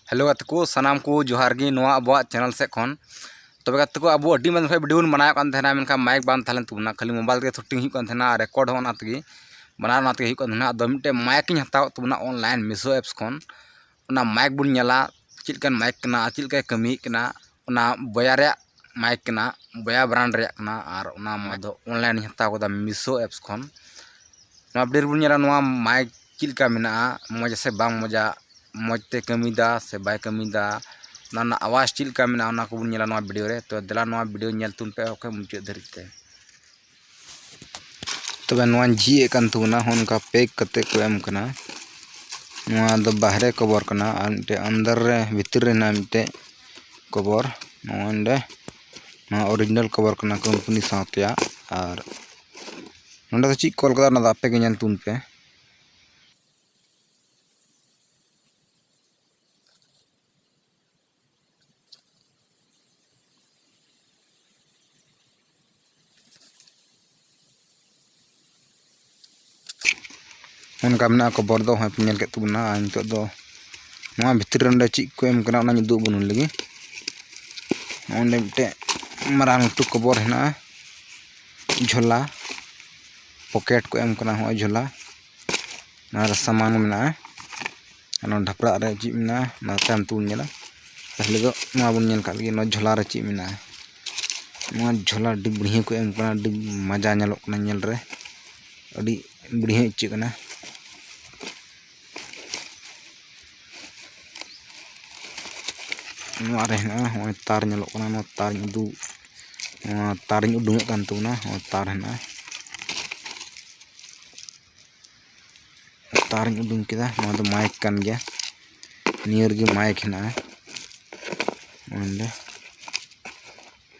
Hello गाते को सानाम को जोहार गी नोआ अबुआ चैनल से खन तबे गाते को अबु अड्डी मन वीडियो बन बनाया कान थेना मेनका माइक बान थालेन तुना खाली मोबाइल के शूटिंग हुई कान थेना रिकॉर्ड होना तगी बना ना तगी हुई कान थेना अदो मिटे माइक इन हताव तुना ऑनलाइन मीशो एप्स खन उना माइक बुन नेला चिलकन माइक कना चिलका कमी कना उना बया रे माइक कना बया ब्रांड रे कना और उना मदो ऑनलाइन हताव कोदा मीशो एप्स खन ना अपडेट बुन नेला नोआ माइक चिलका मेना मजा से बांग मजा मजते कमीदा से बाय कमीदा ना आवाज़ चिलका मेना ना को बुन नेला नोआ वीडियो रे तो देला नोआ वीडियो नेल तुन पे ओके मुचाद धरिते तबे नोआ जी एकान तुना होनका पैक कते को एम कना नोआ दो बाहरे कवर कना और मिटे अंदर रे भीतर रे ना मिटे कवर नोंडे ना ओरिजिनल कवर कना कंपनी साथया और नोंडे ची कॉल कदा ना आपे के नेल तुन पे उनका मेना कबर दो हाँ पिनल के तुना नितो दो नोआ भितर रे ची को एम कना ना दु बनुन लगी ओंडे मिटे मारांग टू कबर हेना झोला पॉकेट को एम कना हो झोला और सामान मेना और ढपड़ा रे ची मेना ना ताम तुन नेला पहले दो नोआ बुन नेल का लगी नो झोला रे ची मेना नोआ झोला डी बढ़िया को एम कना डी मजा नेलो कना नेल रे अडी बढ़िया ची कना नोआ रे ना हो तार नेलो कना नो तार दु तार उडुंग कान तुना हो तार हेना तार उडुंग केदा नोआ दो माइक कान गया नियर गे माइक हेना ओंडे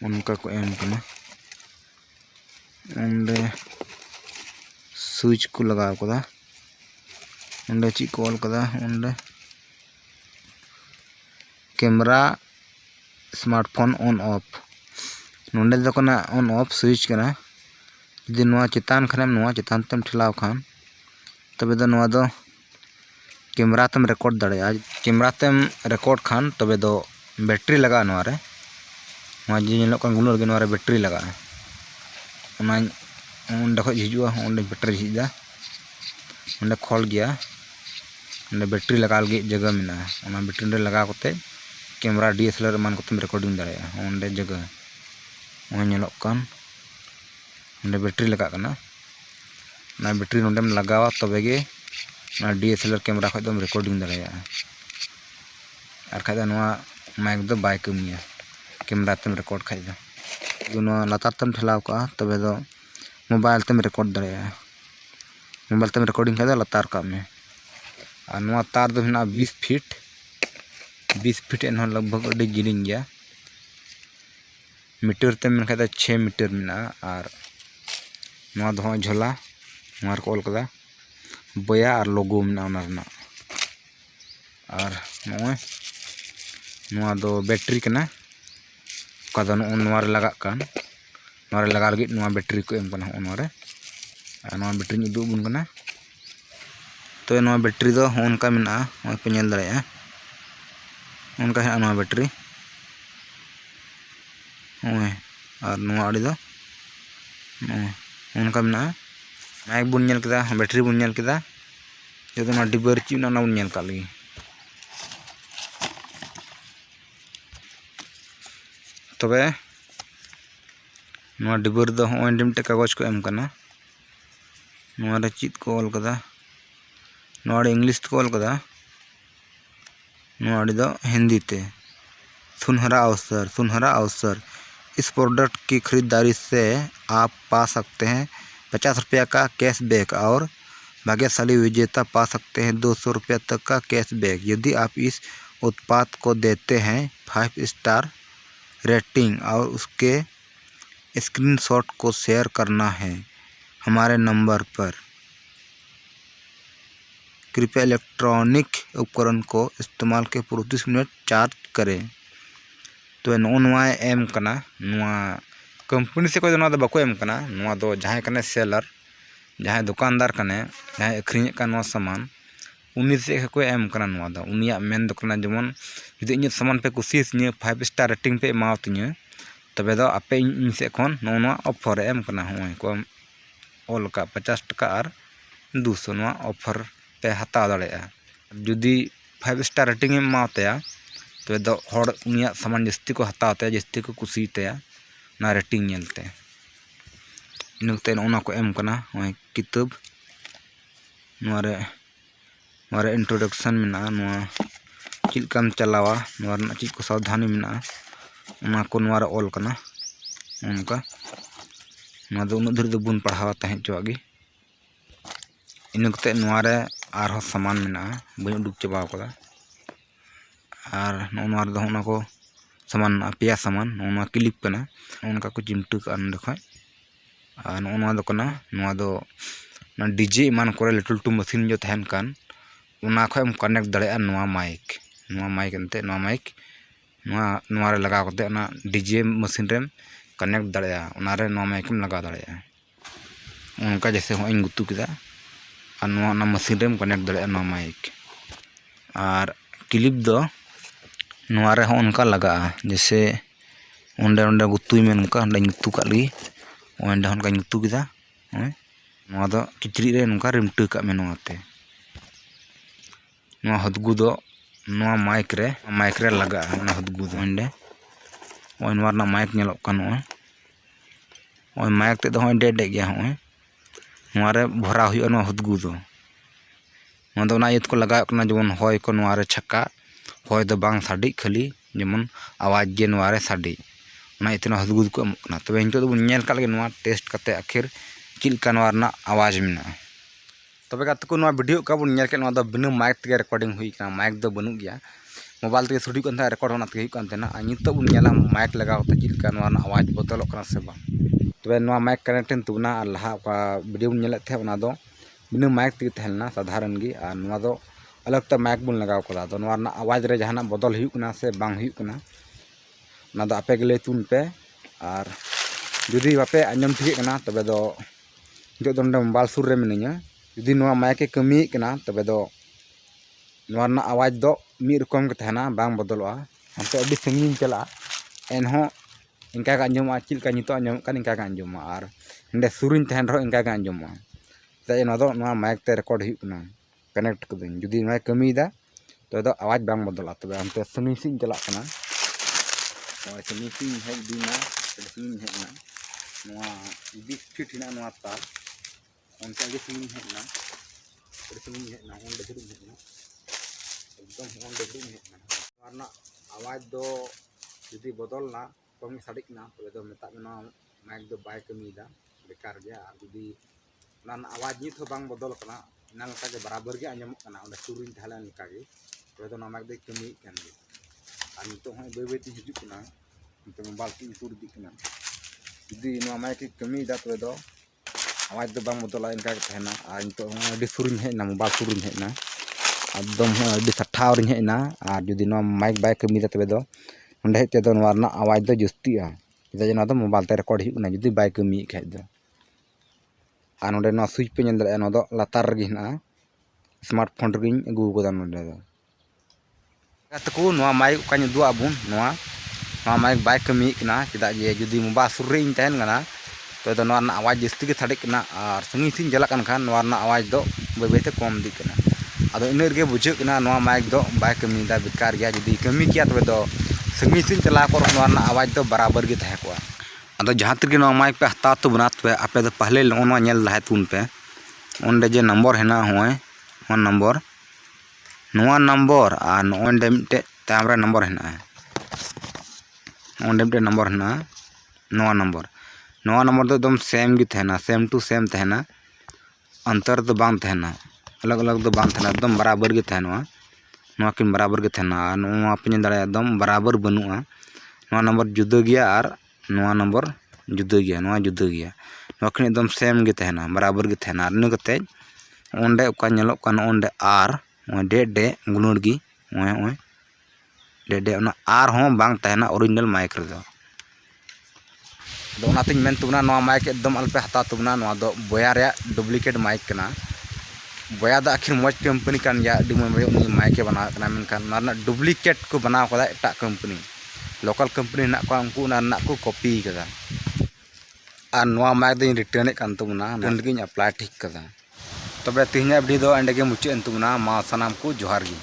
उनका को एम कना ओंडे स्विच को लगाव कदा ओंडे ची को ऑल कदा ओंडे कैमरा स्मार्टफोन ऑन ऑफ नोंडे दो कना ऑन ऑफ स्विच कना यदि नोआ चितान खानेम नोआ चितान तम ठेलाव खान तबे दो नोआ दो कैमरा तम रिकॉर्ड दाड़ेया कैमरा तम रिकॉर्ड खान तबे दो बैटरी लगा नोआ रे नोआ जी नेलो कान गुनो रे नोआ रे बैटरी लगा ओना ओंडे खoj हिजुआ ओंडे बैटरी हिजा ओंडे खोल गया ओंडे बैटरी लगा लगी जगह मेना ओना बैटरी रे लगा कोते कैमरा डीएसएलआर मान को तुम रिकॉर्डिंग दाड़ेया ओंडे जगह ओ नेलो कान ओंडे बैटरी लगा कना ना बैटरी नोंडेम लगावा तबे गे ना डीएसएलआर कैमरा खoj दम रिकॉर्डिंग दाड़ेया और खादा नोआ माइक दो बाय कमिया कैमरा तम रिकॉर्ड खाय दो नोआ लतार तम ठेलाव का तबे दो मोबाइल तम रिकॉर्ड दाड़ेया मोबाइल तम रिकॉर्डिंग खाय दो लतार का में और नोआ तार दो हेना 20 फीट एन लगभग अड़ी जिलिंग गया मीटर ते मेन खादा 6 मीटर मेना और नोआ दो झोला नोआ को ऑल कदा बया और लोगो मेना ओना रना और नोआ दो बैटरी कना कदा नोआ रे लगा कान नोआ रे लगा लगी नोआ बैटरी को एम कना नोआ रे और नोआ बैटरी उदु बुन कना तो नोआ बैटरी दो उनका मेना ओय पे नेल दाड़ेया उनका है नोआ बैटरी ओए और नोआ अड़ी दो उनका मेना माइक बुन नेल केदा बैटरी बुन नेल केदा जदो ना डिबर ची ना बुन नेल का लगी तबे नोआ डिबर दो होय डिमटे कागज को एम कना नोआ रे चित को ऑल कदा नोआ रे इंग्लिश को ऑल कदा नोआ अड़ी दो हिंदी ते सुनहरा अवसर इस प्रोडक्ट की खरीदारी से आप पा सकते हैं 50 रुपया का कैशबैक और भाग्यशाली विजेता पा सकते हैं 200 रुपया तक का कैशबैक यदि आप इस उत्पाद को देते हैं 5 स्टार रेटिंग और उसके स्क्रीनशॉट को शेयर करना है हमारे नंबर पर कृपया इलेक्ट्रॉनिक उपकरण को इस्तेमाल के 30 मिनट चार्ज करें तो नोआ एम कना नोआ कंपनी से कोई नोआ दो बाको एम कना नोआ दो जहां कने सेलर जहां दुकानदार कने जहां अखरिञ का नोआ सामान उन्नी से को एम कना नवा दा उनिया मेन दो कना जेमन जुदी इन सामान पे कुसियस 5 स्टार रेटिंग पे एमाव तिᱧ तबे दो आपे इन से खन नोना ऑफर एम कना होय को ऑल का 50 टका और 200 नवा ऑफर पे हता दाड़ेया जुदी 5 स्टार रेटिंग एमाव तया तबे दो हर उनिया सामान जस्ती को हता तया जस्ती को कुसी तया ना रेटिंग नेलते इनते नोना को एम कना होय किताब नोरे इंट्रोडक्शन में चिलकाम चलावा चीज को सावधानी में को ऑल करना उनका उन धीरे दो बन पढ़ावा तहें चोगी इनकते आर सामान में बी उडुक चाबा और ना को सामान पेया सामान ना क्लिप करना उनका को चिमटू का देखा और ना डीजे मान को लटू लटू मशीन जो तहन कान उना खम कनेक्ट दाड़े माइक एंते माइक लगा करते डीजे मशीन रेम कनेक्ट दाड़े माइक लगा दाड़े उनका जैसे हूँ गुतु किदा और मशीन रेम कनेक्ट दाड़े माइक और क्लिप दो नोरे उनका लगा जैसे उंडे उंडे गुतुई में उनका गुतु का लगी उंडे उनका गुतु किदा किचरी रे नुका रिमटू का मेनोते हदगु दो माइक रे लगा हदगु दो अंडे ओना माइक नेलो कान ओय माइक ते दो डे डे गया होय नोरे भरा हुई हदगु दो ना ईद को लगा जेमन हय को नोरे छक्का हय दो बांग साडी खाली जेमन आवाज जे नोरे साडी ना इतना हदगु को एमकना तबे इनतो बन नेल का लगे टेस्ट करते आखिर चिलका आवाज में तब को वीडियो का बन बिना माइक ते रेकर्डिंग हुई माइक दो बनू गया मोबाइल ते सुडी को रेकर्ड होना नित बन माइक लगा चिलका आवाज बदल से तब माइक कनेक्टेन तबना और लहा वीडियो बन थे बिना माइक ते तहलना साधारण गी और अलग ते माइक बन लगाव कदा आवाज रे जहाना बदल हुई से बांग हुई आपे गे तुन पे और जुदी बापे आंजम ठीक तबे दो जो मोबाइल सुर रे मिनाया जुदी माइक कमी तबे दो आवाज दो मिद रकम के तहना बांग बदलोआ हमते अभी संगीन चला एनहो इनका आंजमा चिलका नितो आंजम इनका आंजमा और इंडे सुरिन तहन रहो इनका आंजमा ते माइक ते रेकर्ड हुई कनेक्ट कदिन जुदी कमीदा तो दो आवाज बांग बदलोआ तबे हमते संगीन सिन चला और संगीन सिन हेज दीना संगीन हेजना 20 फीट हेना तार उनका संगीन हेजना एकदम हेजना आवाज दो जुदी बदलना कम साड़ीना तबे दो मेता माइक दो बाय कमीदा बेकार गया और जुदी आवाज नित बांग बदल कना इना के बराबर के आंजमोग सुरिन तहला तबे दो माइक दो कमी और नित बै बैते हिजुना मोबाइल तीन सुर इतना जुदी माइक कमीदा तबे दो आवाज दो बांग बदला इनका तहना और नित सुरिन हेना मोबाइल सुरिन हेना एकदम सठावर हेना और जुदी माइक बाय कमीदा तबे दो अंडे हेते दो आवाज दो जस्तिया चेदा जो मोबाइल ते रेकर्ड हुई जुदी बाय कमी खाज दो और नोडे स्विच पे नेल दो लातार रे हेना स्मार्टफोन रे अगू कदा नोडे दो तको माइक का उदू आबुन माइक बाय कमी चेदा जे जुदी मोबाइल सुर रे तहन कना तो आवाज जस्ती के साड़े और संगी सिंह चला खान आवाज दो बै बैते कम दी अब इनगे बुझे माइक दो बाय कमीदा बेकार गया जुदी कमी किया तबे दो संगी सिंह चला को आवाज दो बराबर के तहे को अब जहाँ तक माइक पे हता तो बना तबे आपे दो पहले नेल रहा तुन पे ओंडे जे नंबर हेना होय नंबर और नोंडे मिटे ताम रे नंबर हेना ओंडे मिटे नंबर हेना नंबर दो एकदम सेम गी तहना सेम टू सेम तहना अंतर दो बांग तहना अलग अलग दो बांग तहना एकदम बराबर गे तहना किन बराबर गे तहना पे दाड़े एकदम बराबर बनुआ नंबर जुदा गया और नंबर जुदा गया जुदा गया किन एकदम सेम गे तहना बराबर गे तहना और इन कते ओंडे उका नेलोग कान ओंडे आर डे डे गुणड़गी डे डे आर हों बांग तहना ओरिजिनल माइक रे दो मेन तबना माइक एकदम अलपे हता तबना दो बोया रे डुप्लीकेट माइक कना बया दा आखिर मज कंपनी कान गया अडी मज माइके बनाव कना मेनखान डुप्लीकेट को बनाव कदा एटा कंपनी लोकल कंपनी ना को उनको ना को कॉपी कदा और नवा माइक दिन रिटर्न कान तबना नंदगिन अप्लाई ठीक कदा तबे तिहिना वीडियो दो एंडे मुचाद तबना मा सनाम को जोहार गी।